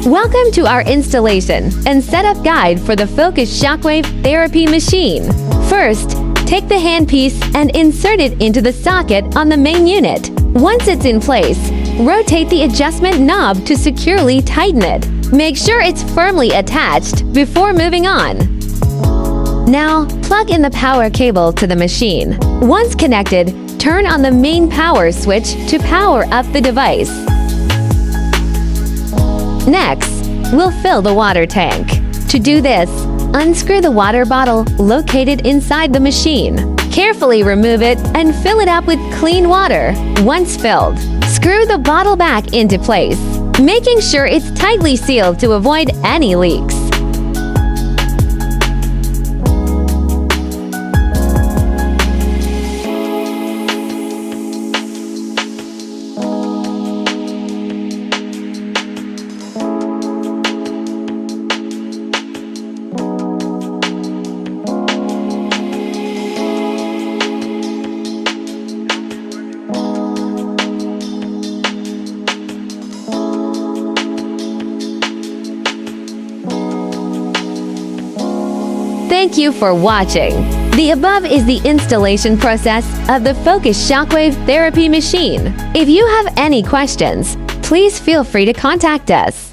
Welcome to our installation and setup guide for the Focused Shockwave Therapy Machine. First, take the handpiece and insert it into the socket on the main unit. Once it's in place, rotate the adjustment knob to securely tighten it. Make sure it's firmly attached before moving on. Now, plug in the power cable to the machine. Once connected, turn on the main power switch to power up the device. Next, we'll fill the water tank. To do this, unscrew the water bottle located inside the machine. Carefully remove it and fill it up with clean water. Once filled, screw the bottle back into place, making sure it's tightly sealed to avoid any leaks. Thank you for watching. The above is the installation process of the Focused Shockwave Therapy Machine. If you have any questions, please feel free to contact us.